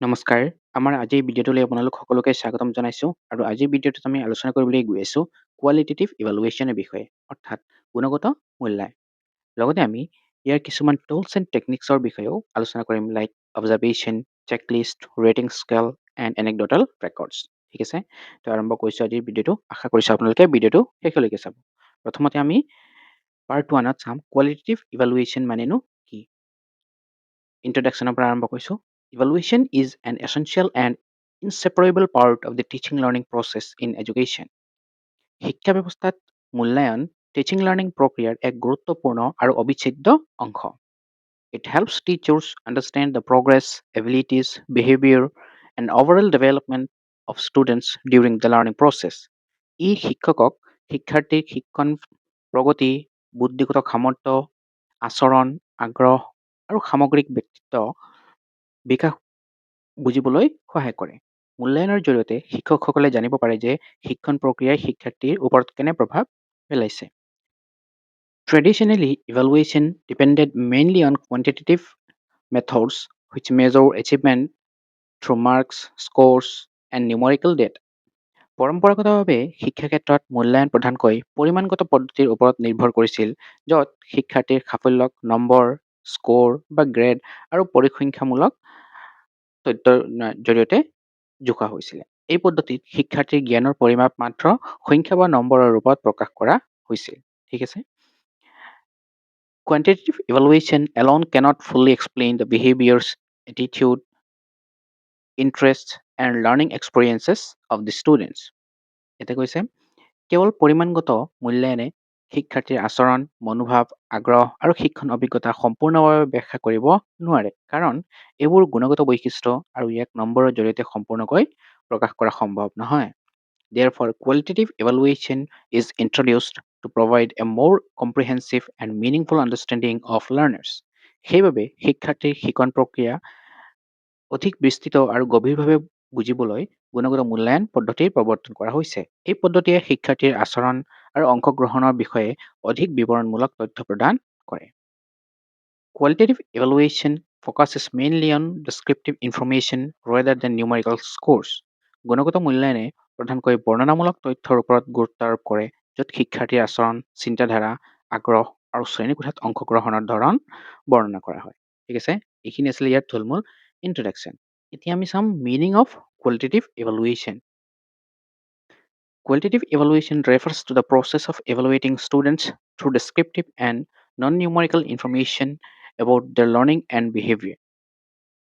নমস্কাৰ। আমাৰ আজিৰ ভিডিঅ'টোলৈ আপোনালোক সকলোকে স্বাগতম জনাইছোঁ আৰু আজিৰ ভিডিঅ'টোত আমি আলোচনা কৰিবলৈ গৈ আছোঁ কোৱালিটেটিভ ইভালুৱেশ্যনৰ বিষয়ে, অৰ্থাৎ গুণগত মূল্যায়ন। লগতে আমি ইয়াৰ কিছুমান টুলছ এণ্ড টেকনিক্সৰ বিষয়েও আলোচনা কৰিম, like observation, checklist, rating scale and anecdotal records. ঠিক আছে, তো আৰম্ভ কৰিছোঁ আজিৰ ভিডিঅ'টো। আশা কৰিছোঁ আপোনালোকে ভিডিঅ'টো শেষলৈকে চাব। প্ৰথমতে আমি পাৰ্ট 1ত চাম কোৱালিটেটিভ ইভালুৱেশ্যন মানেনো কি। ইন্ট্ৰডাকশ্যনৰ পৰা আৰম্ভ কৰিছোঁ। Evaluation is an essential and inseparable part of the teaching learning process in education. শিক্ষা ব্যৱস্থাত মূল্যায়ন টিচিং লাৰ্নিং প্ৰক্ৰিয়াৰ এক গুৰুত্বপূৰ্ণ আৰু অবিচ্ছেদ্য অংশ। It helps teachers understand the progress, abilities, behavior, and overall development of students during the learning process. ই শিক্ষকক শিক্ষাৰ্থীৰ শিক্ষণ প্ৰগতি, বুদ্ধিগত সামৰ্থ্য, আচৰণ, আগ্ৰহ আৰু সামগ্ৰিক ব্যক্তিত্ব বিকাশ বুজিবলৈ সহায় কৰে। মূল্যায়নৰ জৰিয়তে শিক্ষকসকলে জানিব পাৰে যে শিক্ষণ প্ৰক্ৰিয়াই শিক্ষাৰ্থীৰ ওপৰত কেনে প্ৰভাৱ পেলাইছে। Traditionally, evaluation depended mainly on quantitative methods which measure achievement through marks, scores, and numerical data. পৰম্পৰাগতভাৱে শিক্ষা ক্ষেত্ৰত মূল্যায়ন প্ৰধানকৈ পৰিমাণগত পদ্ধতিৰ ওপৰত নিৰ্ভৰ কৰিছিল, য'ত শিক্ষাৰ্থীৰ সাফল্যক নম্বৰ, স্ক'ৰ বা গ্ৰেড আৰু পৰিসংখ্যামূলক তথ্যৰ জৰিয়তে জোখা হৈছিলে। এই পদ্ধতিত শিক্ষাৰ্থীৰ জ্ঞানৰ পৰিমাপ মাত্ৰ সংখ্যা বা নম্বৰৰ ৰূপত প্ৰকাশ কৰা হৈছিল। ঠিক আছে। Quantitative evaluation alone cannot fully explain the behaviors, attitude, interests, and learning experiences of the students. এতিয়া কৈছে, কেৱল পৰিমাণগত মূল্যায়নে শিক্ষাৰ্থীৰ আচৰণ, মনোভাৱ, আগ্ৰহ আৰু শিক্ষণ অভিজ্ঞতা সম্পূৰ্ণভাৱে ব্যাখ্যা কৰিব নোৱাৰে, কাৰণ এইবোৰ গুণগত বৈশিষ্ট্য আৰু ইয়াক নম্বৰৰ জৰিয়তে সম্পূৰ্ণকৈ প্ৰকাশ কৰা সম্ভৱ নহয়। Therefore, qualitative evaluation is introduced to provide a more comprehensive and meaningful understanding of learners. সেইবাবে শিক্ষাৰ্থীৰ শিক্ষণ প্ৰক্ৰিয়া অধিক বিস্তৃত আৰু গভীৰভাৱে বুজিবলৈ গুণগত মূল্যায়ন পদ্ধতিৰ প্ৰৱৰ্তন কৰা হৈছে। এই পদ্ধতিয়ে শিক্ষাৰ্থীৰ আচৰণ আৰু অংশগ্ৰহণৰ বিষয়ে অধিক বিৱৰণমূলক তথ্য প্ৰদান কৰে। Qualitative evaluation focuses mainly on descriptive information rather than numerical scores. গুণগত মূল্যায়নে প্ৰধানকৈ বৰ্ণনামূলক তথ্যৰ ওপৰত গুৰুত্ব আৰোপ কৰে, য'ত শিক্ষাৰ্থীৰ আচৰণ, চিন্তাধাৰা, আগ্ৰহ আৰু শ্ৰেণীকোঠাত অংশগ্ৰহণৰ ধৰণ বৰ্ণনা কৰা হয়। ঠিক আছে, এইখিনি আছিলে ইয়াৰ থুলমূল ইন্ট্ৰডাকশ্যন। এতিয়া আমি চাম meaning of qualitative evaluation. Qualitative evaluation refers to the process of evaluating students through descriptive and non-numerical information about their learning and behavior.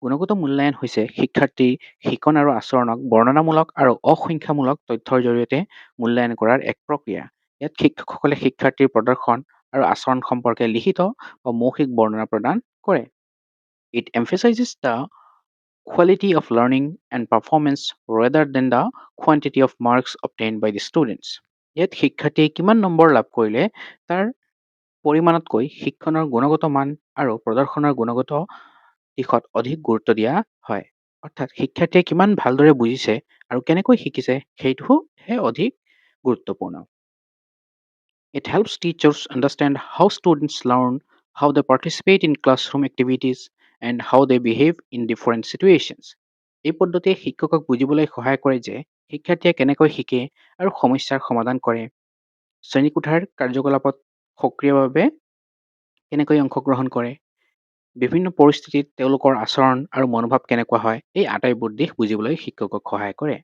গুণগত মূল্যায়ন হৈছে শিক্ষাৰ্থীৰ শিক্ষণ আৰু আচৰণক বৰ্ণনামূলক আৰু অসংখ্যামূলক তথ্যৰ জৰিয়তে মূল্যায়ন কৰাৰ এক প্ৰক্ৰিয়া। ইয়াত শিক্ষকসকলে শিক্ষাৰ্থীৰ প্ৰদৰ্শন আৰু আচৰণ সম্পৰ্কে লিখিত বা মৌখিক বৰ্ণনা প্ৰদান কৰে। It emphasizes the quality of learning and performance rather than the quantity of marks obtained by the students. ইয়াত শিক্ষাৰ্থীয়ে কিমান নম্বৰ লাভ কৰিলে তাৰ পৰিমাণতকৈ শিক্ষণৰ গুণগত মান আৰু প্ৰদৰ্শনৰ গুণগত দিশত অধিক গুৰুত্ব দিয়া হয়। অৰ্থাৎ শিক্ষাৰ্থীয়ে কিমান ভালদৰে বুজিছে আৰু কেনেকৈ শিকিছে সেইটোহে অধিক গুৰুত্বপূৰ্ণ। It helps teachers understand how students learn, how they participate in classroom activities, and how they behave in different situations. এই পদ্ধতিয়ে শিক্ষকক বুজিবলৈ সহায় কৰে যে শিক্ষাৰ্থীয়ে কেনেকৈ শিকে আৰু সমস্যাৰ সমাধান কৰে, শ্ৰেণীকোঠাৰ কাৰ্যকলাপত সক্ৰিয়ভাৱে কেনেকৈ অংশগ্ৰহণ কৰে, বিভিন্ন পৰিস্থিতিত তেওঁলোকৰ আচৰণ আৰু মনোভাৱ কেনেকুৱা হয়, এই আটাইবোৰ দিশ বুজিবলৈ শিক্ষকক সহায় কৰে।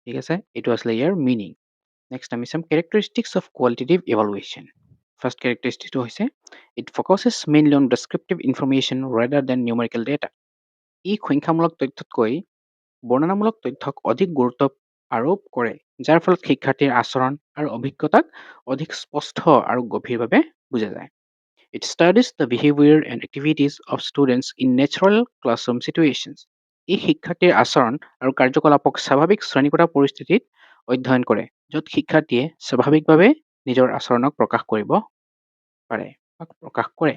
ঠিক আছে, এইটো আছিলে ইয়াৰ মিনিং। নেক্সট আমি চাম characteristics of qualitative evaluation. First কেৰেক্টাৰিষ্টিকটো হৈছে it focuses mainly on descriptive information rather than numerical data. ই সংখ্যামূলক তথ্যতকৈ বৰ্ণনামূলক তথ্যক অধিক গুৰুত্ব আৰোপ কৰে, যাৰ ফলত শিক্ষাৰ্থীৰ আচৰণ আৰু অভিজ্ঞতাক অধিক স্পষ্ট আৰু গভীৰভাৱে বুজা যায়। It studies the behavior and activities of students in natural classroom situations. ই শিক্ষাৰ্থীৰ আচৰণ আৰু কাৰ্যকলাপক স্বাভাৱিক শ্ৰেণীকোঠা পৰিস্থিতিত অধ্যয়ন কৰে, য'ত শিক্ষাৰ্থীয়ে স্বাভাৱিকভাৱে নিজৰ আচৰণক প্ৰকাশ কৰিব পাৰে বা প্ৰকাশ কৰে।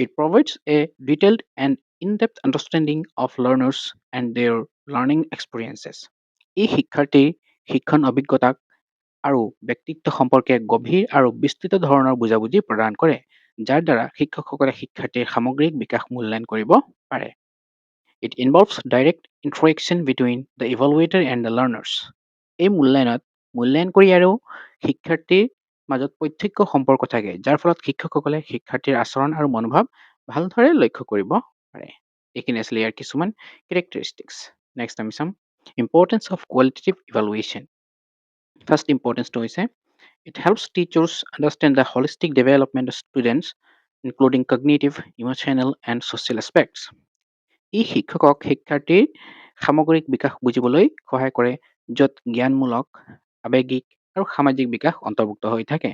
It provides a detailed and in-depth understanding of learners and their learning experiences. ই শিক্ষাৰ্থীৰ শিক্ষণ অভিজ্ঞতাক আৰু ব্যক্তিত্ব সম্পৰ্কে গভীৰ আৰু বিস্তৃত ধৰণৰ বুজাবুজি প্ৰদান কৰে, যাৰ দ্বাৰা শিক্ষকসকলে শিক্ষাৰ্থীৰ সামগ্ৰিক বিকাশ মূল্যায়ন কৰিব পাৰে। It involves direct interaction between the evaluator and the learners. এই মূল্যায়নত মূল্যায়ন কৰি আৰু শিক্ষাৰ্থীৰ মাজত প্ৰত্যক্ষ সম্পৰ্ক থাকে, যাৰ ফলত শিক্ষকসকলে শিক্ষাৰ্থীৰ আচৰণ আৰু মনোভাৱ ভালদৰে লক্ষ্য কৰিব পাৰে। এইখিনি আছিলে ইয়াৰ কিছুমান কেৰেক্টাৰিষ্টিক্স। নেক্সট আমি চাম importance of qualitative evaluation. First ইম্পৰ্টেঞ্চটো হৈছে it helps teachers understand the holistic development of students, including cognitive, emotional, and social aspects. ই শিক্ষকক শিক্ষাৰ্থীৰ সামগ্ৰিক বিকাশ বুজিবলৈ সহায় কৰে, য'ত জ্ঞানমূলক, আৱেগিক আৰু সামাজিক বিকাশ অন্তৰ্ভুক্ত হৈ থাকে।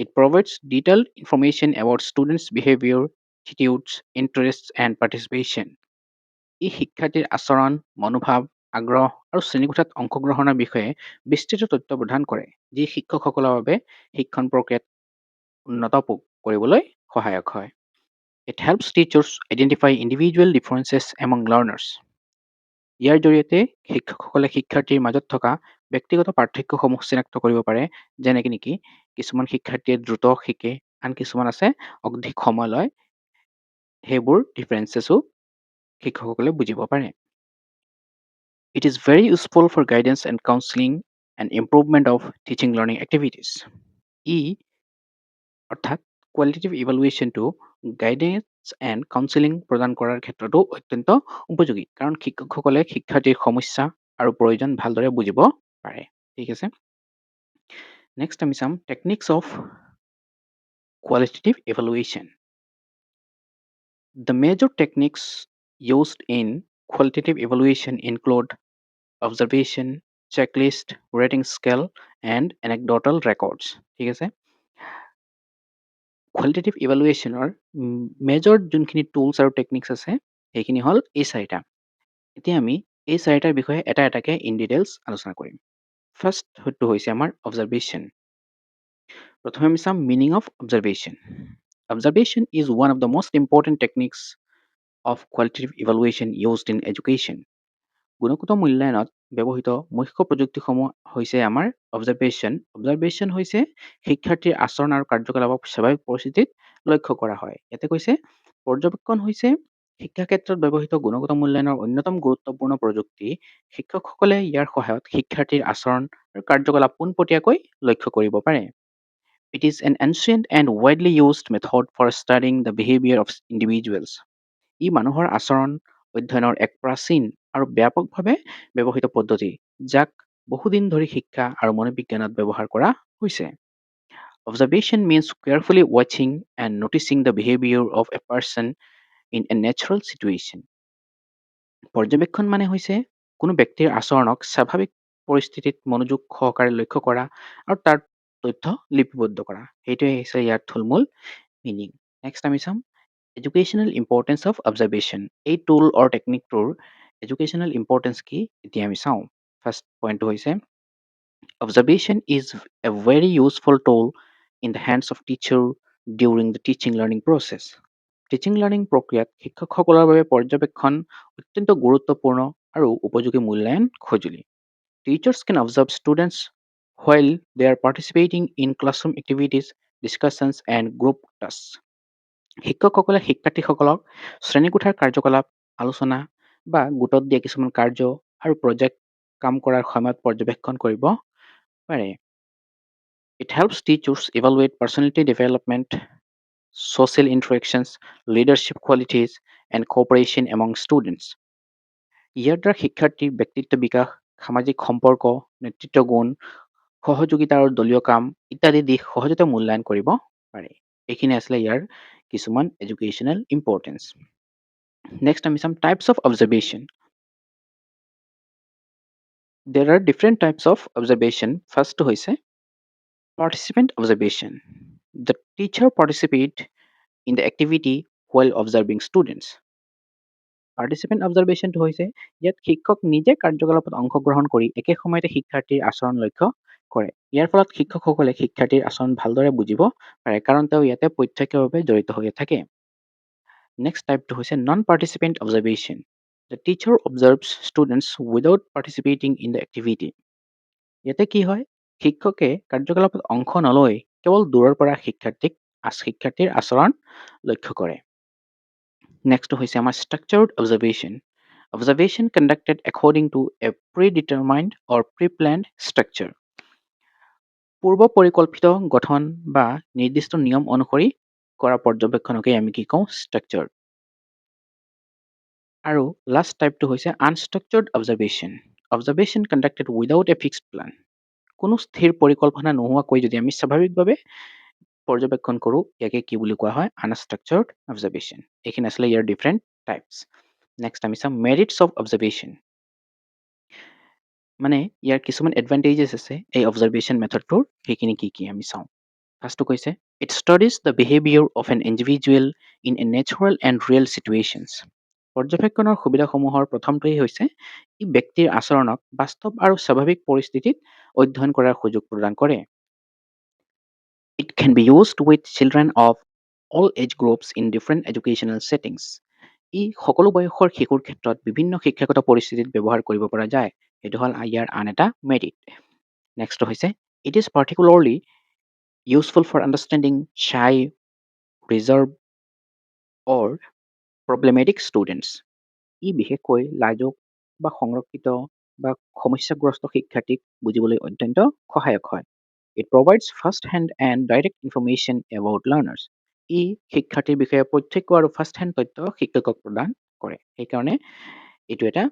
It provides detailed information about students' behavior, attitudes, interests, and participation. ই শিক্ষাৰ্থীৰ আচৰণ, মনোভাৱ, আগ্ৰহ আৰু শ্ৰেণীকোঠাত অংশগ্ৰহণৰ বিষয়ে বিস্তৃত তথ্য প্ৰদান কৰে, যি শিক্ষকসকলৰ বাবে শিক্ষণ প্ৰক্ৰিয়াত উন্নত কৰিবলৈ সহায়ক হয়। It helps teachers identify individual differences among learners. ইয়াৰ জৰিয়তে শিক্ষকসকলে শিক্ষাৰ্থীৰ মাজত থকা ব্যক্তিগত পাৰ্থক্যসমূহ চিনাক্ত কৰিব পাৰে, যেনেকৈ নেকি কিছুমান শিক্ষাৰ্থীয়ে দ্ৰুত শিকে, আন কিছুমান আছে অধিক সময় লয়। সেইবোৰ ডিফাৰেঞ্চেছো শিক্ষকসকলে বুজিব পাৰে। It is very useful for guidance and counseling and improvement of teaching learning activities. ই অৰ্থাৎ কোৱালিটেটিভ ইভালুৱেশ্যনটো গাইডেন্স এণ্ড কাউন্সেলিং প্ৰদান কৰাৰ ক্ষেত্ৰতো অত্যন্ত উপযোগী, কাৰণ শিক্ষকসকলে শিক্ষাৰ্থীৰ সমস্যা আৰু প্ৰয়োজন ভালদৰে বুজিব পাৰে। ঠিক আছে, নেক্সট আমি চাম techniques of qualitative evaluation. The major techniques used in qualitative evaluation include observation, checklist, rating scale, and anecdotal records. ঠিক আছে, কোৱালিটেটিভ ইভালুৱেশ্যনৰ মেজৰ যোনখিনি টুলছ আৰু টেকনিক্স আছে সেইখিনি হ'ল এই চাৰিটা। এতিয়া আমি এই চাৰিটাৰ বিষয়ে এটা এটাকৈ ইন ডিটেইলছ আলোচনা কৰিম। ফাৰ্ষ্টটো হৈছে আমাৰ অবজাৰভেশ্যন। প্ৰথমে আমি চাম meaning of observation. Observation is one of the most important techniques of qualitative evaluation used in education. গুণগত মূল্যায়নত ব্যৱহৃত মুখ্য প্ৰযুক্তিসমূহ হৈছে আমাৰ অবজাৰভেশ্যন। অবজাৰভেশ্যন হৈছে শিক্ষাৰ্থীৰ আচৰণ আৰু কাৰ্যকলাপক স্বাভাৱিক পৰিস্থিতিত লক্ষ্য কৰা হয়। ইয়াতে কৈছে পৰ্যবেক্ষণ হৈছে শিক্ষা ক্ষেত্ৰত ব্যৱহৃত গুণগত মূল্যায়নৰ অন্যতম গুৰুত্বপূৰ্ণ প্ৰযুক্তি। শিক্ষকসকলে ইয়াৰ সহায়ত শিক্ষাৰ্থীৰ আচৰণ আৰু কাৰ্যকলাপ পোনপটীয়াকৈ লক্ষ্য কৰিব পাৰে। It is an ancient and widely used method for studying the behavior of individuals. ই মানুহৰ আচৰণ অধ্যয়নৰ এক প্ৰাচীন আৰু ব্যাপকভাৱে ব্যৱহৃত পদ্ধতি, যাক বহুদিন ধৰি শিক্ষা আৰু মনোবিজ্ঞানত ব্যৱহাৰ কৰা হৈছে। Observation means carefully watching and noticing the behavior of a person in a natural situation. পৰ্যবেক্ষণ মানে হৈছে কোনো ব্যক্তিৰ আচৰণক স্বাভাৱিক পৰিস্থিতিত মনোযোগ সহকাৰে লক্ষ্য কৰা আৰু তাৰ তথ্য লিপিবদ্ধ কৰা। সেইটোৱে হৈছে ইয়াৰ থুলমূল মিনিং। নেক্সট আমি চাম এডুকেশ্যনেল ইম্পৰ্টেঞ্চ অফ অবজাৰভেশ্যন। এই টুল অৰ টেকনিকটোৰ এডুকেশ্যনেল ইম্পৰ্টেঞ্চ কি এতিয়া আমি চাওঁ। ফাৰ্ষ্ট পইণ্টটো হৈছে observation is a very useful tool in the hands of teacher during the teaching learning process. Teaching learning প্ৰক্ৰিয়াত শিক্ষকসকলৰ বাবে পৰ্যবেক্ষণ অত্যন্ত গুৰুত্বপূৰ্ণ আৰু উপযোগী মূল্যায়ন সঁজুলি। Teachers can observe students while they are participating in classroom activities, discussions, and group tasks. শিক্ষকসকলে শিক্ষাৰ্থীসকলক শ্ৰেণীকোঠাৰ কাৰ্যকলাপ, আলোচনা বা গোটত দিয়া কিছুমান কাৰ্য আৰু প্ৰজেক্ট কাম কৰাৰ সময়ত পৰ্যবেক্ষণ কৰিব পাৰে। It helps teachers evaluate personality development, social interactions, leadership qualities, and cooperation among students. ইয়াৰ দ্বাৰা শিক্ষাৰ্থীৰ ব্যক্তিত্ব বিকাশ, সামাজিক সম্পৰ্ক, নেতৃত্ব গুণ, সহযোগিতা আৰু দলীয় কাম ইত্যাদি দিশ সহজতে মূল্যায়ন কৰিব পাৰে। এইখিনি আছিলে ইয়াৰ কিছুমান এডুকেশ্যনেল ইম্পৰ্টেঞ্চ। নেক্সট আমি চাম types of observation. There are different types of observation. First হৈছে participant observation. The teacher participate in the activity while observing students. Participant observation টো হৈছে ইয়াত শিক্ষক নিজে কাৰ্যকলাপত অংশগ্ৰহণ কৰি একে সময়তে শিক্ষাৰ্থীৰ আচৰণ লক্ষ্য কৰে। ইয়াৰ ফলত শিক্ষকসকলে শিক্ষাৰ্থীৰ আচৰণ ভালদৰে বুজিব পাৰে, কাৰণ তেওঁ ইয়াতে প্ৰত্যক্ষভাৱে জড়িত হৈ থাকে। নেক্সট টাইপটো হৈছে non participant observation. The teacher observes students without participating in the activity. ইয়াতে কি হয়, শিক্ষকে কাৰ্যকলাপত অংশ নলৈ কেৱল দূৰৰ পৰা শিক্ষাৰ্থীৰ আচৰণ লক্ষ্য কৰে। নেক্সট হৈছে আমাৰ structured observation. Observation conducted according to a predetermined or pre-planned structure. পূৰ্ব পৰিকল্পিত গঠন বা নিৰ্দিষ্ট নিয়ম অনুসৰি কৰা পৰ্যবেক্ষণকে আমি কি কওঁ structured। আৰু লাষ্ট টাইপটো হৈছে unstructured observation। Observation conducted without a fixed plan। কোনো স্থিৰ পৰিকল্পনা নোহোৱাকৈ যদি আমি স্বাভাৱিকভাৱে পৰ্যবেক্ষণ কৰোঁ ইয়াকে কি বুলি কোৱা হয় unstructured observation। এইখিনি আছিলে ইয়াৰ different types। নেক্সট আমি চাম merits of observation। মানে ইয়াৰ কিছুমান এডভান্টেজেছ আছে এই অবজাৰভেশ্যন মেথডটোৰ সেইখিনি কি কি আমি চাওঁ। ফাৰ্ষ্টটো কৈছে it studies the behavior of an individual in a natural and real situations। পৰ্যবেক্ষণৰ সুবিধাসমূহৰ প্ৰথমটোৱেই হৈছে ই ব্যক্তিৰ আচৰণক বাস্তৱ আৰু স্বাভাৱিক পৰিস্থিতিত অধ্যয়ন কৰাৰ সুযোগ প্ৰদান কৰে। It can be used with children of all age groups in different educational settings। ই সকলো বয়সৰ শিশুৰ ক্ষেত্ৰত বিভিন্ন শিক্ষাগত পৰিস্থিতিত ব্যৱহাৰ কৰিব পৰা যায়। এইটো হ'ল ইয়াৰ আন এটা মেৰিট। নেক্সট হৈছে it is particularly useful for understanding shy, reserved or problematic students। ই বিশেষকৈ লাজুক বা সংৰক্ষিত বা সমস্যাগ্ৰস্ত শিক্ষাৰ্থীক বুজিবলৈ অত্যন্ত সহায়ক হয়। It provides first-hand and direct information about learners। ই শিক্ষাৰ্থীৰ বিষয়ে প্ৰত্যক্ষ আৰু ফাৰ্ষ্ট-হেণ্ড তথ্য শিক্ষকক প্ৰদান কৰে। সেইকাৰণে এইটো এটা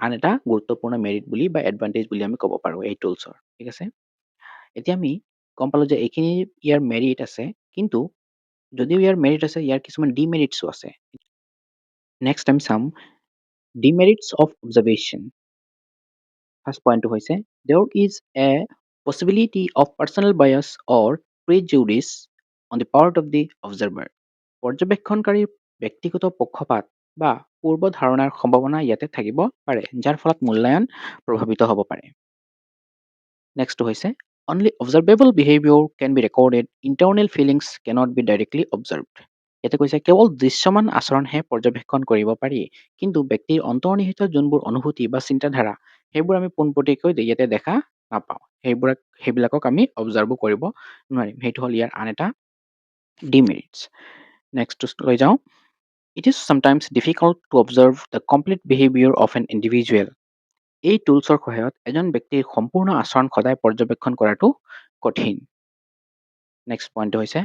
আন এটা গুৰুত্বপূৰ্ণ মেৰিট বুলি বা এডভান্টেজ বুলি আমি ক'ব পাৰোঁ এই টুলছৰ। ঠিক আছে। এতিয়া আমি গম পালোঁ যে এইখিনি ইয়াৰ মেৰিট আছে, কিন্তু যদিও ইয়াৰ মেৰিট আছে ইয়াৰ কিছুমান ডিমেৰিটছো আছে। নেক্সট আমি চাম ডিমেৰিটছ অফ অবজাৰভেশ্যন। ফাৰ্ষ্ট পইণ্টটো হৈছে there is a possibility of personal bias or prejudice on the part of the observer। পৰ্যবেক্ষণকাৰীৰ ব্যক্তিগত পক্ষপাত বা পূৰ্ব ধাৰণাৰ সম্ভাৱনা ইয়াতে থাকিব পাৰে, যাৰ ফলত মূল্যায়ন প্ৰভাৱিত হ'ব পাৰে। নেক্সটটো হৈছে only observable behavior can be recorded, internal feelings cannot be directly observed। ইয়াতে কৈছে কেৱল দৃশ্যমান আচৰণহে পৰ্যবেক্ষণ কৰিব পাৰি, কিন্তু ব্যক্তিৰ অন্তৰ্নিহিত যোনবোৰ অনুভূতি বা চিন্তাধাৰা সেইবোৰ আমি পোনপটীয়াকৈ ইয়াতে দেখা নাপাওঁ। সেইবিলাকক আমি অবজাৰ্ভো কৰিব নোৱাৰিম। সেইটো হ'ল ইয়াৰ আন এটা ডিমেৰিটছ। নেক্সট লৈ যাওঁ it is sometimes difficult to observe the complete behavior of an individual। এই টুলছৰ সহায়ত এজন ব্যক্তিৰ সম্পূৰ্ণ আচৰণ সদায় পৰ্যবেক্ষণ কৰাটো কঠিন। নেক্সট পইণ্টটো হৈছে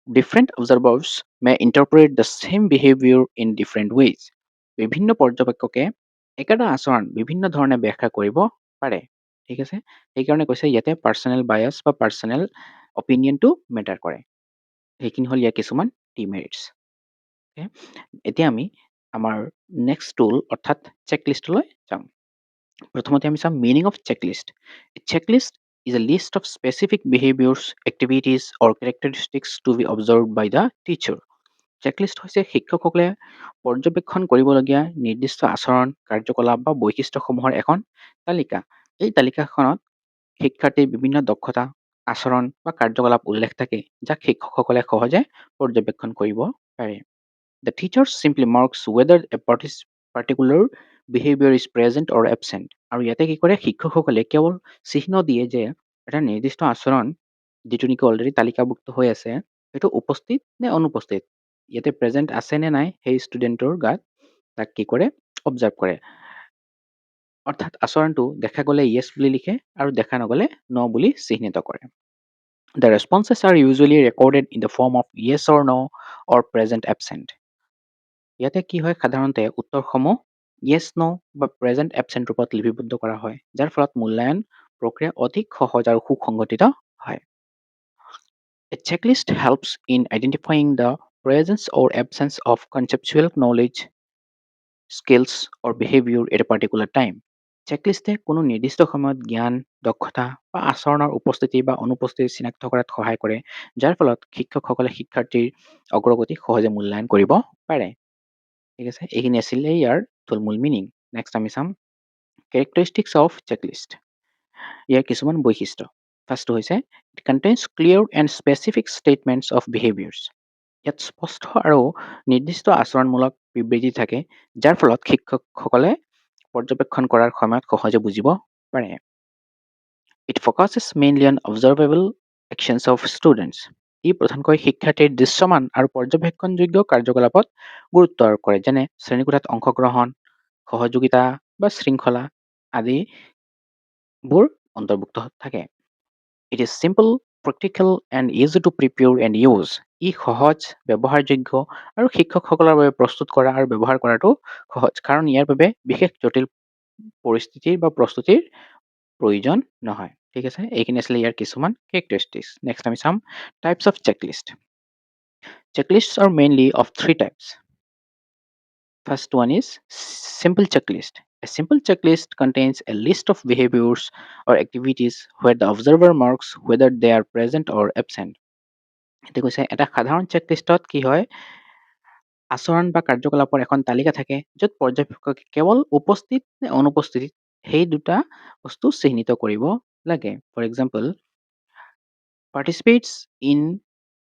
different observers may interpret the same behavior in different ways। বিভিন্ন পৰ্যবেক্ষকে একেটা আচৰণ বিভিন্ন ধৰণে ব্যাখ্যা কৰিব পাৰে। ঠিক আছে। সেইকাৰণে কৈছে ইয়াতে পাৰ্চনেল বায়াছ বা পাৰ্চনেল অপিনিয়নটো মেটাৰ কৰে। সেইখিনি হ'ল ইয়াৰ কিছুমান ডিমেৰিটছ। এতিয়া আমি আমাৰ নেক্সট টুল অৰ্থাৎ চেকলিষ্টলৈ যাম। প্ৰথমতে আমি চাম meaning of checklist. Checklist is a list of specific behaviors, activities or characteristics to be observed by the teacher। Checklist হৈছে শিক্ষকসকলে পৰ্যবেক্ষণ কৰিবলগীয়া নিৰ্দিষ্ট আচৰণ, কাৰ্যকলাপ বা বৈশিষ্ট্যসমূহৰ এখন তালিকা। এই তালিকাখনত শিক্ষাৰ্থীৰ বিভিন্ন দক্ষতা, আচৰণ বা কাৰ্যকলাপ উল্লেখ থাকে, যাক শিক্ষকসকলে সহজে পৰ্যবেক্ষণ কৰিব পাৰে। The teacher simply marks whether a particular behavior is present or absent। আৰু ইয়াতে কি কৰে শিক্ষকসকলে কেৱল চিহ্ন দিয়ে যে এটা নিৰ্দিষ্ট আচৰণ যিটো নেকি অলৰেডি তালিকাভুক্ত হৈ আছে সেইটো উপস্থিত নে অনুপস্থিত, ইয়াতে প্ৰেজেণ্ট আছে নে নাই সেই ষ্টুডেণ্টৰ গাত তাক কি কৰে অবজাৰ্ভ কৰে। অৰ্থাৎ আচৰণটো দেখা গ'লে য়েছ বুলি লিখে আৰু দেখা নগ'লে ন বুলি চিহ্নিত কৰে। The responses are usually recorded in the form of yes or no or present absent। ইয়াতে কি হয় সাধাৰণতে উত্তৰসমূহ yes no বা present absent ৰূপত লিপিবদ্ধ কৰা হয়, যাৰ ফলত মূল্যায়ন প্ৰক্ৰিয়া অধিক সহজ আৰু সুসংগঠিত হয়। A checklist helps in identifying the presence or absence of conceptual knowledge, skills or behavior at a particular time। চেকলিষ্টে কোনো নিৰ্দিষ্ট সময়ত জ্ঞান, দক্ষতা বা আচৰণৰ উপস্থিতি বা অনুপস্থিতি চিনাক্ত কৰাত সহায় কৰে, যাৰ ফলত শিক্ষকসকলে শিক্ষাৰ্থীৰ অগ্ৰগতি সহজে মূল্যায়ন কৰিব পাৰে। ঠিক আছে। এইখিনি আছিলে ইয়াৰ থুলমূল মিনিং। নেক্সট আমি চাম কেৰেক্টাৰিষ্টিক্স অফ চেকলিষ্ট। ইয়াৰ কিছুমান বৈশিষ্ট্য। ফাৰ্ষ্টটো হৈছে it contains clear and specific statements of behaviours. ইয়াত স্পষ্ট আৰু নিৰ্দিষ্ট আচৰণমূলক বিবৃতি থাকে, যাৰ ফলত শিক্ষকসকলে পৰ্যবেক্ষণ কৰাৰ সময়ত সহজে বুজিব পাৰে। It focuses mainly on observable actions of students. ই প্ৰধানকৈ শিক্ষাৰ্থীৰ দৃশ্যমান আৰু পৰ্যবেক্ষণযোগ্য কাৰ্যকলাপত গুৰুত্ব আৰোপ কৰে, যেনে শ্ৰেণীকোঠাত অংশগ্ৰহণ, সহযোগিতা বা শৃংখলা আদিবোৰ অন্তৰ্ভুক্ত থাকে। It is simple, practical and easy to prepare and use. ই সহজ, ব্যৱহাৰযোগ্য আৰু শিক্ষকসকলৰ বাবে প্ৰস্তুত কৰা আৰু ব্যৱহাৰ কৰাটো সহজ, কাৰণ ইয়াৰ বাবে বিশেষ জটিল পৰিস্থিতিৰ বা প্ৰস্তুতিৰ প্ৰয়োজন নহয়। ঠিক আছে, এইখিনি আছিলে ইয়াৰ কিছুমান কেৰেক্টাৰিষ্টিক্স। নেক্সট আমি চাম types of checklist. Checklists are mainly of three types. First one is simple checklist. A simple checklist contains a list of behaviors or activities where the observer marks whether they are present or absent. এতিয়া কৈছে এটা সাধাৰণ চেকলিষ্টত কি হয়, আচৰণ বা কাৰ্যকলাপৰ এখন তালিকা থাকে য'ত পৰ্যবেক্ষকে কেৱল উপস্থিত নে অনুপস্থিত সেই দুটা বস্তু চিহ্নিত কৰিব লাগে। For example, participates in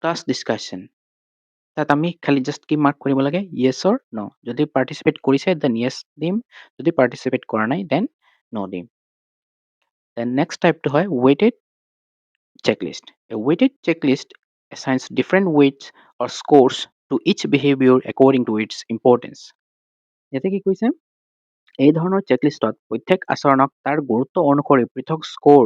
class discussion, তাত আমি খালি জাষ্ট কি মাৰ্ক কৰিব লাগে, য়েছ অৰ ন'। যদি পাৰ্টিচিপেট কৰিছে দেন য়েছ দিম, যদি পাৰ্টিচিপেট কৰা নাই দেন ন' দিম। দেন নেক্সট টাইপটো হয় ৱেইটেড checklist. A weighted checklist assigns different weights or scores to each behavior according to its importance. ইয়াতে কি কৈছে, এই ধৰণৰ চেকলিষ্টত প্ৰত্যেক আচৰণক তাৰ গুৰুত্ব অনুসৰি পৃথক স্ক'ৰ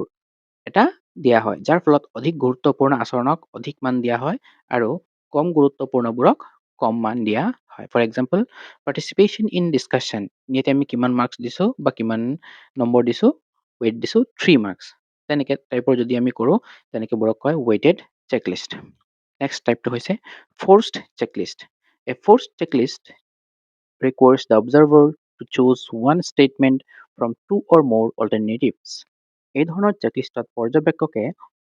এটা দিয়া হয়, যাৰ ফলত অধিক গুৰুত্বপূৰ্ণ আচৰণক অধিক মান দিয়া হয় আৰু কম গুৰুত্বপূৰ্ণবোৰক কম মান দিয়া হয়। For example, participation in discussion, ইয়াতে আমি কিমান মাৰ্কছ দিছোঁ বা কিমান নম্বৰ দিছোঁ, ৱেইট দিছোঁ 3 মাৰ্কছ। তেনেকৈ টাইপৰ যদি আমি কৰোঁ তেনেকেবোৰক কয় ৱেইটেড চেকলিষ্ট। নেক্সট টাইপটো হৈছে forced checklist. A forced checklist requires the observer to choose one statement from two or more alternatives. এই ধৰণৰ চেকলিষ্টত পৰ্যবেক্ষকে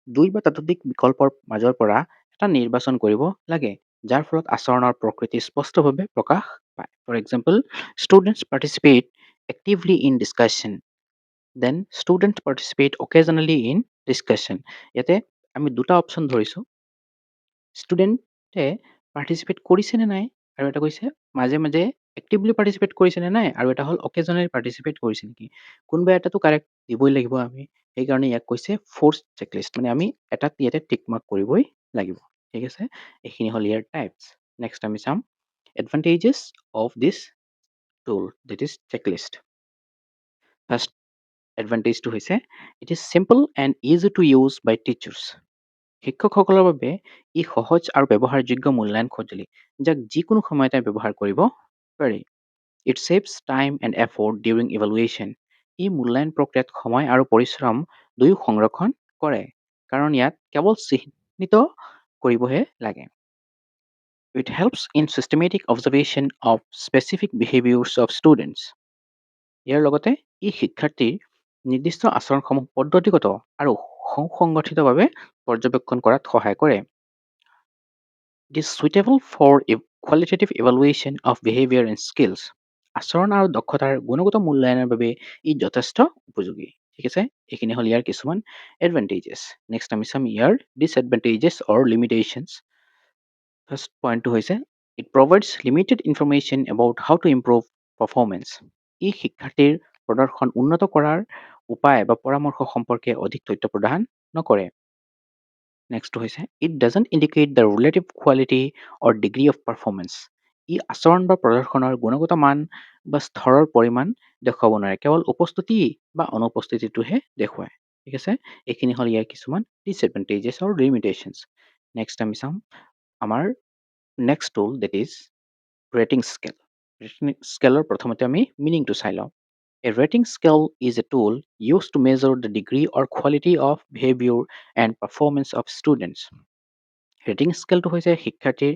দুই বা ততোধিক বিকল্পৰ মাজৰ পৰা এটা নিৰ্বাচন কৰিব লাগে, যাৰ ফলত আচৰণৰ প্ৰকৃতি স্পষ্টভাৱে প্ৰকাশ পায়। For example, students participate actively in discussion, then students participate occasionally in discussion. ইয়াতে আমি দুটা অপশ্যন ধৰিছোঁ, ষ্টুডেণ্টে পাৰ্টিচিপেট কৰিছে নে নাই, আৰু এটা কৈছে মাজে মাজে এক্টিভলি পাৰ্টিচিপেট কৰিছে নে নাই, আৰু এটা হ'ল অকেজনেলি পাৰ্টিচিপেট কৰিছে নেকি। কোনোবা এটাতো কাৰেক্ট দিবই লাগিব আমি, সেইকাৰণে ইয়াক কৈছে ফ'ৰ্চ চেকলিষ্ট, মানে আমি এটাত ইয়াতে টিক মাৰ্ক কৰিবই লাগিব। ঠিক আছে, এইখিনি হ'ল ইয়াৰ টাইপছ। নেক্সট আমি চাম advantages of this tool, that is checklist. First এডভান্টেজটো হৈছে it is simple and easy to use by teachers. শিক্ষকসকলৰ বাবে ই সহজ আৰু ব্যৱহাৰযোগ্য মূল্যায়ন সঁজুলি, যাক যিকোনো সময়তে ব্যৱহাৰ কৰিব পাৰি। It saves time and effort during evaluation. ই মূল্যায়ন প্ৰক্ৰিয়াত সময় আৰু পৰিশ্ৰম দুয়ো সংৰক্ষণ কৰে, কাৰণ ইয়াত কেৱল চিহ্নিত কৰিবহে লাগে। It helps in systematic observation of specific behaviours of students. ইয়াৰ লগতে ই শিক্ষাৰ্থীৰ নিৰ্দিষ্ট আচৰণসমূহ পদ্ধতিগত আৰু সুসংগঠিতভাৱে পৰ্যবেক্ষণ কৰাত সহায় কৰে। It is suitable for qualitative evaluation of behavior and skills. আচৰণ আৰু দক্ষতাৰ গুণগত মূল্যায়নৰ বাবে ই যথেষ্ট উপযোগী। ঠিক আছে, এইখিনি হ'ল ইয়াৰ কিছুমান এডভান্টেজেছ। নেক্সট আমি চাম ইয়াৰ ডিছএডভান্টেজেছ অৰ লিমিটেশ্যনছ। ফাৰ্ষ্ট পইণ্টটো হৈছে it provides limited information about how to improve performance. ই শিক্ষাৰ্থীৰ প্ৰদৰ্শন উন্নত কৰাৰ উপায় বা পৰামৰ্শ সম্পৰ্কে অধিক তথ্য প্ৰদান নকৰে। নেক্সটটো হৈছে it doesn't indicate the relative quality or degree of performance. ই আচৰণ বা প্ৰদৰ্শনৰ গুণগত মান বা স্তৰৰ পৰিমাণ দেখুৱাব নোৱাৰে, কেৱল উপস্থিতি বা অনুপস্থিতিটোহে দেখুৱায়। ঠিক আছে, এইখিনি হ'ল ইয়াৰ কিছুমান ডিছএডভান্টেজেছ অৰ লিমিটেশ্যনছ। নেক্সট আমি চাম আমাৰ next tool, that is rating scale. Rating স্কেলৰ প্ৰথমতে আমি মিনিংটো চাই লওঁ। A rating scale is a tool used to measure the degree or quality of behavior and performance of students. Rating স্কেলটো হৈছে শিক্ষাৰ্থীৰ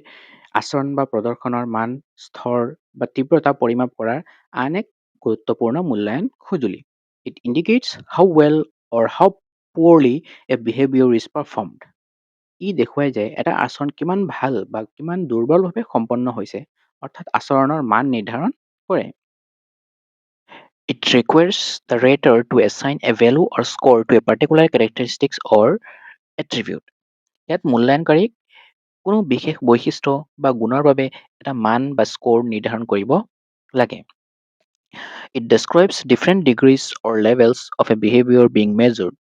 আচৰণ বা প্ৰদৰ্শনৰ মান, স্তৰ বা তীব্ৰতা পৰিমাপ কৰাৰ আন এক গুৰুত্বপূৰ্ণ মূল্যায়ন সঁজুলি। It indicates how well or how poorly a behavior is performed. ই দেখুৱাই যে এটা আচৰণ কিমান ভাল বা কিমান দুৰ্বলভাৱে সম্পন্ন হৈছে, অৰ্থাৎ আচৰণৰ মান নিৰ্ধাৰণ কৰে। It requires the rater to assign a value or score to a particular characteristics or attribute. ইয়াত মূল্যায়নকাৰীক কোনো বিশেষ বৈশিষ্ট্য বা গুণৰ বাবে এটা মান বা স্ক'ৰ নিৰ্ধাৰণ কৰিব লাগে। It describes different degrees or levels of a behavior being measured.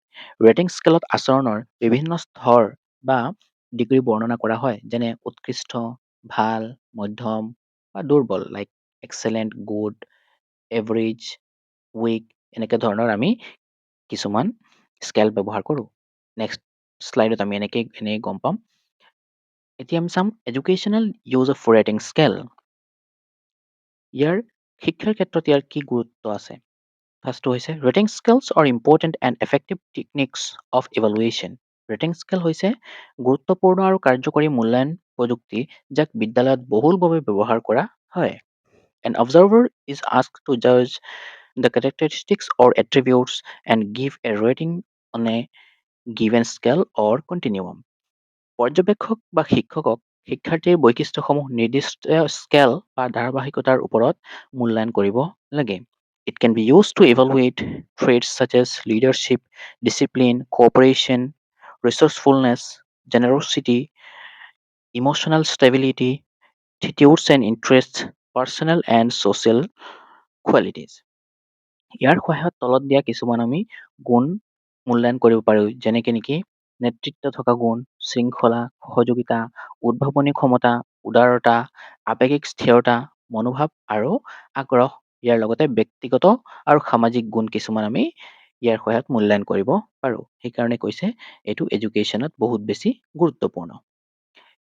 Rating স্কেলত আচৰণৰ বিভিন্ন স্তৰ বা ডিগ্ৰী বৰ্ণনা কৰা হয়, যেনে উৎকৃষ্ট, ভাল, মধ্যম বা দুৰ্বল, like excellent, good, average, weak এনেকে ধৰণৰ আমি কিছুমান স্কেল ব্যৱহাৰ কৰোঁ। নেক্সট শ্লাইডত আমি এনেই গম পাম। এতিয়া আমি চাম educational use of rating scale. ইয়াৰ শিক্ষাৰ ক্ষেত্ৰত ইয়াৰ কি গুৰুত্ব আছে? ফাৰ্ষ্টটো হৈছে rating scales are important and effective techniques of evaluation. Rating scale হৈছে গুৰুত্বপূৰ্ণ আৰু কাৰ্যকৰী মূল্যায়ন প্ৰযুক্তি যাক বিদ্যালয়ত বহুলভাৱে ব্যৱহাৰ কৰা হয়। An observer is asked to judge the characteristics or attributes and give a rating on a given scale or continuum. পৰ্যবেক্ষক বা শিক্ষকক শিক্ষাৰ্থীৰ বৈশিষ্ট্যসমূহ নিৰ্দিষ্ট স্কেল বা ধাৰাবাহিকতাৰ ওপৰত মূল্যায়ন কৰিব লাগে। It can be used to evaluate traits such as leadership, discipline, cooperation, resourcefulness, generosity, emotional stability, attitudes and interests, personal and social qualities. ইয়াৰ সহায়ত তলত দিয়া কিছুমান আমি গুণ মূল্যায়ন কৰিব পাৰোঁ, যেনেকে নেকি নেতৃত্ব থকা গুণ, শৃংখলা, সহযোগিতা, উদ্ভাৱনী ক্ষমতা, উদাৰতা, আৱেগিক স্থিৰতা, মনোভাৱ আৰু আগ্ৰহ। ইয়াৰ লগতে ব্যক্তিগত আৰু সামাজিক গুণ কিছুমান আমি ইয়াৰ সহায়ত মূল্যায়ন কৰিব পাৰোঁ। সেইকাৰণে কৈছে এইটো এডুকেশ্যনত বহুত বেছি গুৰুত্বপূৰ্ণ।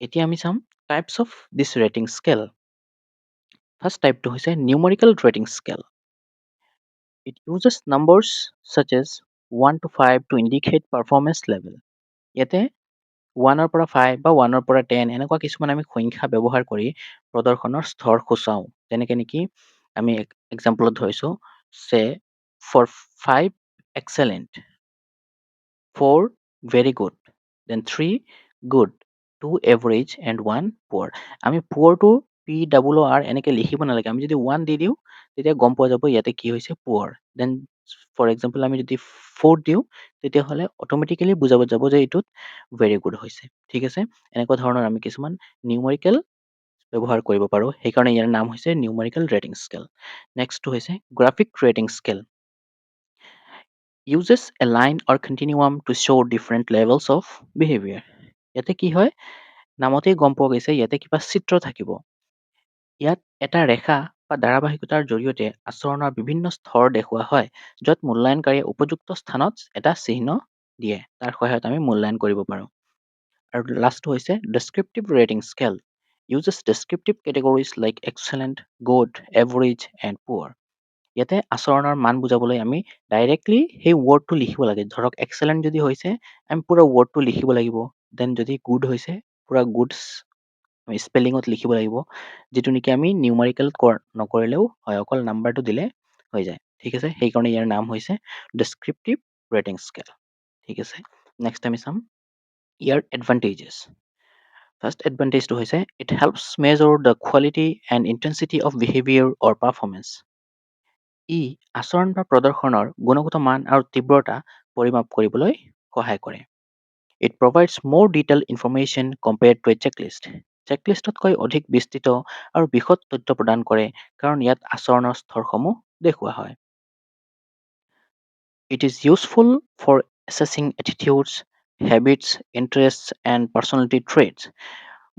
এতিয়া আমি চাম types of this rating scale. First টাইপটো হৈছে numerical rating scale. It uses numbers such as 1 to 5 to indicate performance level. ইয়াতে 1 পৰা 5 বা 1 পৰা 10 এনেকুৱা কিছুমান আমি সংখ্যা ব্যৱহাৰ কৰি প্ৰদৰ্শনৰ স্তৰ সূচাওঁ। যেনেকে নেকি আমি এক্সাম্পলত ধৰিছোঁ, সে for 5 excellent, 4 very good, then 3 good, 2 average and 1 poor. আমি পুৱৰটো POOR এনেকে লিখিব নালাগে। আমি যদি 1 দি দিওঁ তেতিয়া গম পোৱা যাব ইয়াতে কি হৈছে পুৱৰ। দেন ফৰ এক্সাম্পল আমি যদি 4 দিওঁ তেতিয়াহ'লে অট'মেটিকেলি বুজাব যাব যে এইটোত ভেৰি গুড হৈছে। ঠিক আছে, এনেকুৱা ধৰণৰ আমি কিছুমান নিউমেৰিকেল ব্যৱহাৰ কৰিব পাৰোঁ। সেইকাৰণে ইয়াৰ নাম হৈছে নিউমেৰিকেল ৰেটিং স্কেল। নেক্সটটো হৈছে graphic rating scale. Uses a line or continuum to show different levels of behavior. ইয়াতে কি হয়, নামতেই গম পোৱা গৈছে ইয়াতে কিবা চিত্ৰ থাকিব। ইয়াত এটা ৰেখা বা ধাৰাবাহিকতাৰ জৰিয়তে আচৰণৰ বিভিন্ন স্তৰ দেখুওৱা হয়, য'ত মূল্যায়নকাৰীয়ে উপযুক্ত স্থানত এটা চিহ্ন দিয়ে। তাৰ সহায়ত আমি মূল্যায়ন কৰিব পাৰোঁ। আৰু লাষ্টটো হৈছে descriptive rating scale. Uses descriptive categories like excellent, good, average and poor. ইয়াতে আচৰণৰ মান বুজাবলৈ আমি ডাইৰেক্টলি সেই ৱৰ্ডটো লিখিব লাগে। ধৰক এক্সেলেণ্ট যদি হৈছে আমি পুৰা ৱৰ্ডটো লিখিব লাগিব। দেন যদি গুড হৈছে পুৰা গুডছ স্পেলিঙত লিখিব লাগিব, যিটো নেকি আমি নিউমাৰিকেল নকৰিলেও হয়, অকল নাম্বাৰটো দিলে হৈ যায়। ঠিক আছে, সেইকাৰণে ইয়াৰ নাম হৈছে ডেছক্ৰিপটিভ ৰেটিং স্কেল। ঠিক আছে, নেক্সট আমি চাম ইয়াৰ এডভান্টেজেছ। ফাৰ্ষ্ট এডভান্টেজটো হৈছে it helps measure the quality and intensity of behaviour or performance. ই আচৰণ বা প্ৰদৰ্শনৰ গুণগত মান আৰু তীব্ৰতা পৰিমাপ কৰিবলৈ সহায় কৰে। It provides more detailed information compared to a checklist. চেকলিষ্টতকৈ অধিক বিস্তৃত আৰু বিশদ তথ্য প্ৰদান কৰে কাৰণ ইয়াত আচৰণৰ স্তৰসমূহ দেখুওৱা হয়। It is useful for assessing attitudes, habits, interests and personality traits.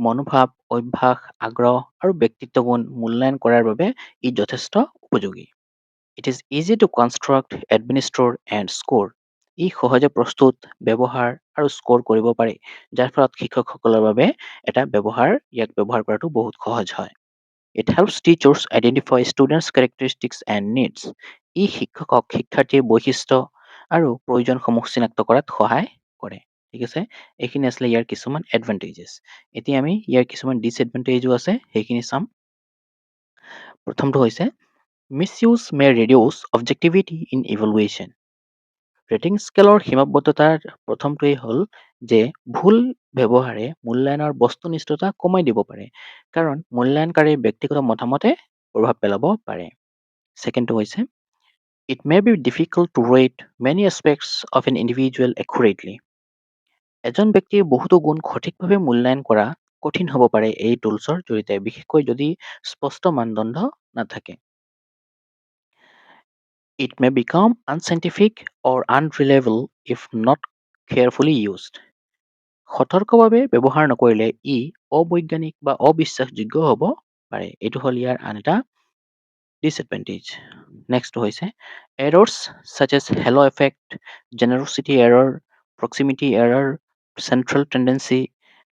মনোভাৱ, অভ্যাস, আগ্ৰহ আৰু ব্যক্তিত্ব গুণ মূল্যায়ন কৰাৰ বাবে ই যথেষ্ট উপযোগী। It is easy to construct, administer and score. ই সহজে প্ৰস্তুত, ব্যৱহাৰ আৰু স্ক'ৰ কৰিব পাৰি, যাৰ ফলত শিক্ষকসকলৰ বাবে ইয়াক ব্যৱহাৰ কৰাটো বহুত সহজ হয়। It helps teachers identify students' characteristics and needs. ই শিক্ষকক শিক্ষাৰ্থীৰ বৈশিষ্ট্য আৰু প্ৰয়োজনসমূহ চিনাক্ত কৰাত সহায় কৰে। ঠিক আছে, এইখিনি আছিলে ইয়াৰ কিছুমান এডভান্টেজেছ। এতিয়া আমি ইয়াৰ কিছুমান ডিছএডভান্টেজো আছে, সেইখিনি চাম। প্ৰথমটো হৈছে misuse may reduce objectivity in evaluation. Rating স্কেলৰ সীমাবদ্ধতাৰ প্ৰথমটোৱেই হ'ল যে ভুল ব্যৱহাৰে মূল্যায়নৰ বস্তুনিষ্ঠতা কমাই দিব পাৰে, কাৰণ মূল্যায়নকাৰীৰ ব্যক্তিগত মতামতে প্ৰভাৱ পেলাব পাৰে। ছেকেণ্ডটো হৈছে it may be difficult to rate many aspects of an individual accurately. এজন ব্যক্তিৰ বহুতো গুণ সঠিকভাৱে মূল্যায়ন কৰা কঠিন হ'ব পাৰে এই টুলছৰ জৰিয়তে, বিশেষকৈ যদি স্পষ্ট মানদণ্ড নাথাকে। It may become unscientific or unreliable if not carefully used. সতৰ্কভাৱে ব্যৱহাৰ নকৰিলে ই অবৈজ্ঞানিক বা অবিশ্বাসযোগ্য হ'ব পাৰে। এইটো হ'ল ইয়াৰ আন এটা ডিছএডভান্টেজ। নেক্সট হৈছে errors such as halo effect, generosity error, proximity error, central tendency,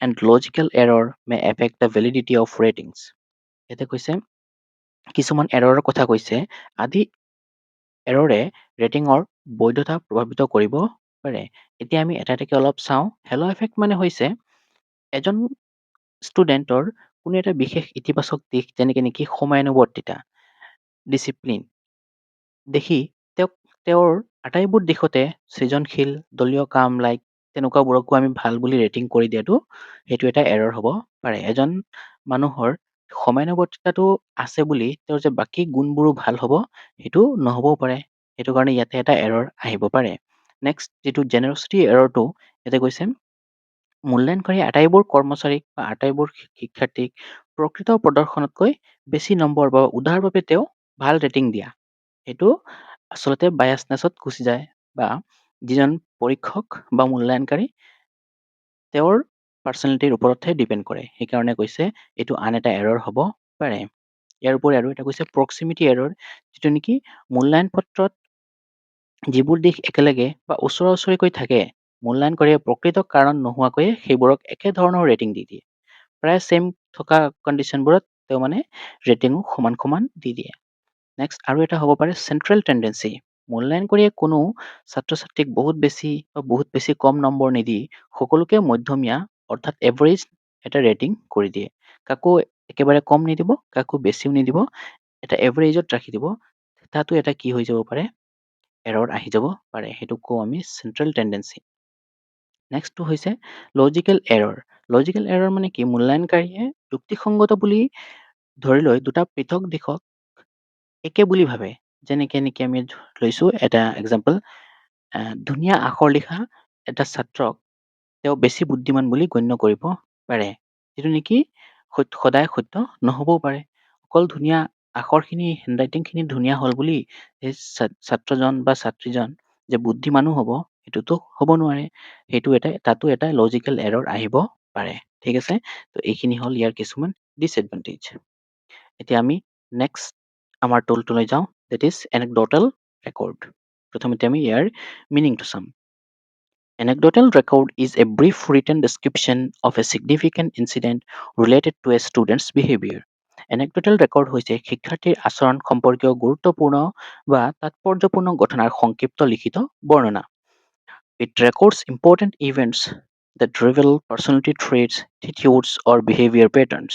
and logical error may affect the validity of ratings. ইয়াতে কৈছে কিছুমান এৰৰৰ কথা কৈছে আদি এৰৰে ৰেটিঙৰ বৈধতা প্ৰভাৱিত কৰিব পাৰে। এতিয়া আমি এটা এটাকে অলপ চাওঁ। হেলো এফেক্ট মানে হৈছে এজন ষ্টুডেণ্টৰ কোনো এটা বিশেষ ইতিবাচক দিশ যেনেকে নেকি সময়ানুৱৰ্তিতা, ডিচিপ্লিন দেখি তেওঁক তেওঁৰ আটাইবোৰ দিশতে সৃজনশীল, দলীয় কাম লাইক তেনেকুৱাবোৰকো আমি ভাল বুলি ৰেটিং কৰি দিয়াটো সেইটো এটা এৰৰ হ'ব পাৰে। এজন মানুহৰ সময়ানুৱৰ্তিতাটো আছে বুলি তেওঁৰ যে বাকী গুণবোৰো ভাল হ'ব সেইটো নহ'বও পাৰে। সেইটো কাৰণে ইয়াতে এটা এৰৰ আহিব পাৰে। নেক্সট যিটো জেনেৰচিটি এৰৰটো ইয়াতে কৈছে মূল্যায়নকাৰী আটাইবোৰ কৰ্মচাৰীক বা আটাইবোৰ শিক্ষাৰ্থীক প্ৰকৃত প্ৰদৰ্শনতকৈ বেছি নম্বৰ বা উদাৰভাৱে তেওঁ ভাল ৰেটিং দিয়া। সেইটো আচলতে বায়াচনেছত গুচি যায় বা যিজন পৰীক্ষক বা মূল্যায়নকাৰী তেওঁৰ পাৰ্চনেলিটিৰ ওপৰতহে ডিপেণ্ড কৰে। সেইকাৰণে কৈছে এইটো আন এটা এৰৰ হ'ব পাৰে। ইয়াৰ উপৰি আৰু এটা কৈছে প্ৰক্সিমিটি এৰৰ, যিটো নেকি মূল্যায়ন পত্ৰত যিবোৰ দিশ একেলগে বা ওচৰা ওচৰিকৈ থাকে, মূল্যায়নকাৰীয়ে প্ৰকৃত কাৰণ নোহোৱাকৈয়ে সেইবোৰক একেধৰণৰ ৰেটিং দি দিয়ে। প্ৰায় ছেম থকা কণ্ডিশ্যনবোৰত তেওঁ মানে ৰেটিঙো সমান সমান দি দিয়ে। নেক্সট আৰু এটা হ'ব পাৰে চেণ্ট্ৰেল টেণ্ডেঞ্চি। মূল্যায়নকাৰীয়ে কোনো ছাত্ৰ ছাত্ৰীক বহুত বেছি বা বহুত বেছি কম নম্বৰ নিদি সকলোকে মধ্যমীয়া অৰ্থাৎ এভাৰেজ এটা ৰেটিং কৰি দিয়ে। কাকো একেবাৰে কম নিদিব, কাকো বেছিও নিদিব, এটা এভাৰেজত ৰাখি দিব। তাতো এটা কি হৈ যাব পাৰে এৰৰ আহি যাব পাৰে। সেইটোক কওঁ আমি চেণ্ট্ৰেল টেণ্ডেঞ্চি। নেক্সটটো হৈছে লজিকেল এৰৰ। লজিকেল এৰৰ মানে কি মূল্যায়নকাৰীয়ে যুক্তিসংগত বুলি ধৰি লৈ দুটা পৃথক দিশক একে বুলি ভাবে। যেনেকে নেকি আমি লৈছো এটা এক্সাম্পল, ধুনীয়া আখৰ লিখা এটা ছাত্ৰক তেওঁ বেছি বুদ্ধিমান বুলি গণ্য কৰিব পাৰে। যিটো নেকি সদায় সত্য নহ'বও পাৰে। অকল ধুনীয়া আখৰখিনি হেণ্ডৰাইটিংখিনি ধুনীয়া হ'ল বুলি সেই ছাত্ৰজন বা ছাত্ৰীজন যে বুদ্ধিমানো হ'ব সেইটোতো হ'ব নোৱাৰে। সেইটো তাতো এটা লজিকেল এৰৰ আহিব পাৰে। ঠিক আছে, তো এইখিনি হ'ল ইয়াৰ কিছুমান ডিছএডভান্টেজ। এতিয়া আমি নেক্সট আমাৰ টুলটোলৈ যাওঁ, দেট ইজ anecdotal record. প্ৰথমতে আমি ইয়াৰ মিনিংটো চাম। Anecdotal record is a brief written description of a significant incident related to a student's behavior. Anecdotal record হৈছে শিক্ষাৰ্থীৰ আচৰণ সম্পৰ্কীয় গুৰুত্বপূৰ্ণ বা তাৎপৰ্যপূৰ্ণ ঘটনাৰ সংক্ষিপ্ত লিখিত বৰ্ণনা। It records important events that reveal personality traits, attitudes, or behavior patterns.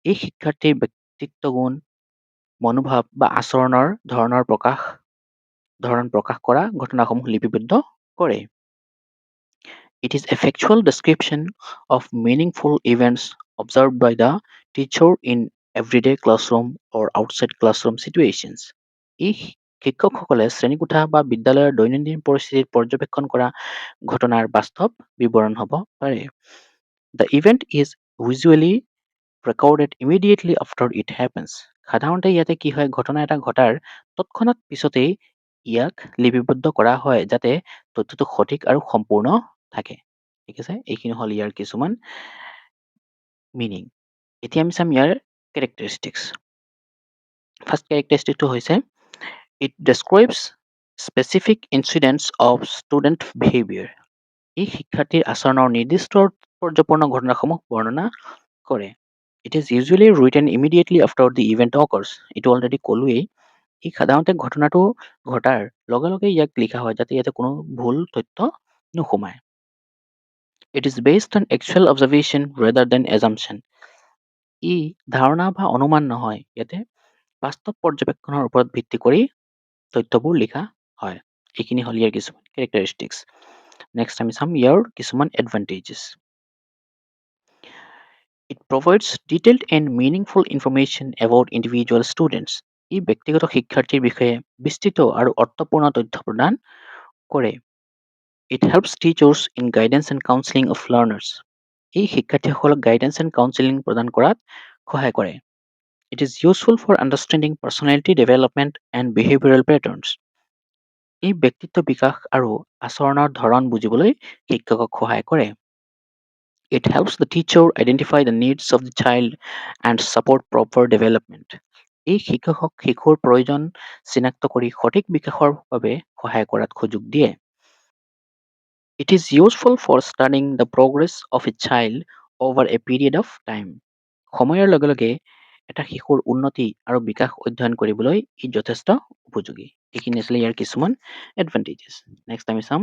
এই শিক্ষাৰ্থীৰ ব্যক্তিত্ব গুণ, মনোভাৱ বা আচৰণৰ ধৰণ প্ৰকাশ কৰা ঘটনাসমূহ লিপিবদ্ধ কৰে। It is a factual description of meaningful events observed by the teacher in everyday classroom or outside classroom situations. এই শিক্ষকসকলে শ্ৰেণীকোঠা বা বিদ্যালয়ৰ দৈনন্দিন পৰিস্থিতিত পৰ্যবেক্ষণ কৰা ঘটনাৰ বাস্তৱ বিৱৰণ হ'ব পাৰে। The event is usually recorded immediately after it happens. সাধাৰণতে ইয়াতে কি হয়, ঘটনা এটা ঘটাৰ তৎক্ষণাত পিছতেই ইয়াক লিপিবদ্ধ কৰা হয় যাতে তথ্যটো সঠিক আৰু সম্পূৰ্ণ থাকে। ঠিক আছে, এইখিনি হ'ল ইয়াৰ কিছুমান মিনিং। এতিয়া আমি চাম ইয়াৰ কেৰেক্টাৰিষ্টিক্স। ফাৰ্ষ্ট কেৰেক্টাৰিষ্টিকটো হৈছে it describes specific incidents of student behaviour. ই শিক্ষাৰ্থীৰ আচৰণৰ নিৰ্দিষ্ট তাৎপৰ্যপূৰ্ণ ঘটনাসমূহ বৰ্ণনা কৰে। It is usually written immediately after the event occurs. এইটো অলৰেডি ক'লোৱেই। ই সাধাৰণতে ঘটনাটো ঘটাৰ লগে লগে ইয়াক লিখা হয় যাতে ইয়াতে কোনো ভুল তথ্য নোসোমায়। It is based on actual observation rather than assumption. ই ধাৰণা বা অনুমান নহয়, ইয়াতে বাস্তৱ পৰ্যবেক্ষণৰ ওপৰত ভিত্তি কৰি তথ্যবোৰ লিখা হয়। এইখিনি হ'ল ইয়াৰ কিছুমান কেৰেক্টাৰিষ্টিক্স। নেক্সট আমি চাম ইয়াৰ কিছুমান এডভান্টেজেছ। It provides detailed and meaningful information about individual students. ই ব্যক্তিগত শিক্ষাৰ্থীৰ বিষয়ে বিস্তৃত আৰু অৰ্থপূৰ্ণ তথ্য প্ৰদান কৰে। It helps teachers in guidance and counseling of learners. এই শিক্ষাৰ্থীসকলক গাইডেন্স এণ্ড কাউন্সেলিং প্ৰদান কৰাত সহায় কৰে। It is useful for understanding personality development and behavioral patterns. ই ব্যক্তিত্ব বিকাশ আৰু আচৰণৰ ধৰণ বুজিবলৈ শিক্ষকক সহায় কৰে। It helps the teacher identify the needs of the child and support proper development. এই শিক্ষকক শিশুৰ প্ৰয়োজন চিনাক্ত কৰি সঠিক বিকাশৰ বাবে সহায় কৰাত সুযোগ দিয়ে। It is useful for studying the progress of a child over a period of time. সময়ৰ লগে লগে এটা শিশুৰ উন্নতি আৰু বিকাশ অধ্যয়ন কৰিবলৈ ই যথেষ্ট উপযোগী। এইখিনি আছিলে ইয়াৰ কিছুমান এডভান্টেজেছ। নেক্সট আমি চাম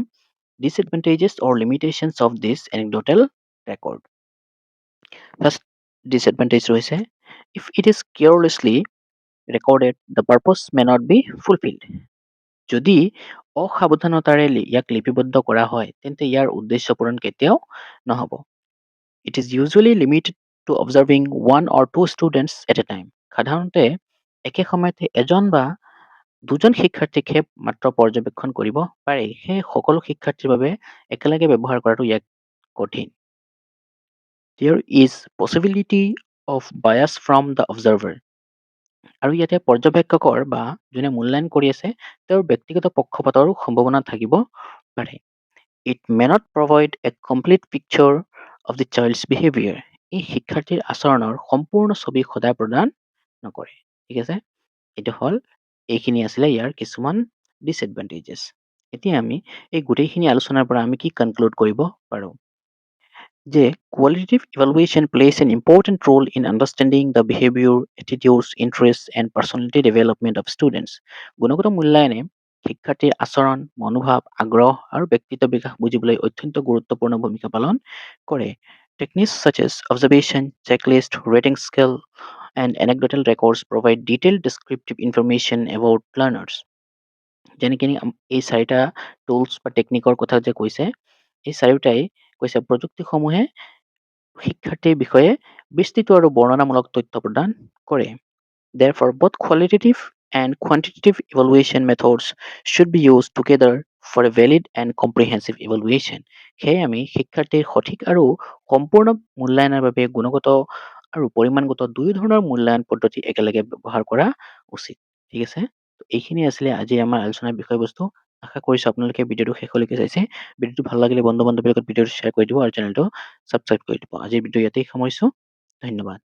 disadvantages or limitations of this anecdotal record. First disadvantage হৈছে if it is carelessly recorded, the purpose may not be fulfilled. যদি অসাৱধানতাৰে ইয়াক লিপিবদ্ধ কৰা হয় তেন্তে ইয়াৰ উদ্দেশ্য পূৰণ কেতিয়াও নহ'ব। It is usually limited to observing one or two students at a time. সাধাৰণতে একে সময়তে এজন বা দুজন শিক্ষাৰ্থীকহে মাত্ৰ পৰ্যবেক্ষণ কৰিব পাৰি। সেই সকলো শিক্ষাৰ্থীৰ বাবে একেলগে ব্যৱহাৰ কৰাটো ইয়াক কঠিন। There is possibility of bias from the observer. আৰু ইয়াতে পৰ্যবেক্ষকৰ বা যোনে মূল্যায়ন কৰি আছে তেওঁৰ ব্যক্তিগত পক্ষপাতৰো সম্ভাৱনা থাকিব পাৰে। It may not provide a complete picture of the child's behavior. এই শিক্ষাৰ্থীৰ আচৰণৰ সম্পূৰ্ণ ছবি সদায় প্ৰদান নকৰে। ঠিক আছে, এইটো হ'ল এইখিনি আছিলে ইয়াৰ কিছুমান ডিসএডভান্টেজেছ। এতিয়া আমি এই গোটেইখিনি আলোচনাৰ পৰা আমি কি কনক্লুড কৰিব পাৰোঁ যে qualitative evaluation plays an important role in understanding the behavior, attitudes, interests, and personality development of students. গুণগত মূল্যায়নে শিক্ষাৰ্থীৰ আচৰণ, মনোভাৱ, আগ্ৰহ আৰু ব্যক্তিত্ব বিকাশ বুজিবলৈ অত্যন্ত গুৰুত্বপূৰ্ণ ভূমিকা পালন কৰে। Techniques such as observation, checklist, rating scale, and anecdotal records provide detailed descriptive information about learners. যেনেকৈ এই চাৰিটা টুলছ বা টেকনিকৰ কথা যে কৈছে, এই চাৰিওটাই কৈছে প্ৰযুক্তিসমূহে শিক্ষাৰ্থীৰ বিষয়ে বিস্তৃত আৰু বৰ্ণনামূলক তথ্য প্ৰদান কৰে। Therefore, both qualitative and quantitative evaluation methods should be used together for a valid and comprehensive evaluation. সেয়ে আমি শিক্ষাৰ্থীৰ সঠিক আৰু সম্পূৰ্ণ মূল্যায়নৰ বাবে গুণগত আৰু পৰিমাণগত দুই ধৰণৰ মূল্যায়ন পদ্ধতি একেলগে ব্যৱহাৰ কৰা উচিত। ঠিক আছে, এইখিনি আছিলে আজিৰ আমাৰ আলোচনাৰ বিষয়বস্তু। আশা কৰিছোঁ আপোনালোকে ভিডিঅ'টো শেষলৈকে চাইছে। ভিডিঅ'টো ভাল লাগিলে বন্ধু বান্ধৱীৰ লগত ভিডিঅ'টো শ্বেয়াৰ কৰি দিব আৰু চেনেলটো ছাবস্ক্ৰাইব কৰি দিব। আজিৰ ভিডিঅ' ইয়াতেই সামৰিছোঁ। ধন্যবাদ।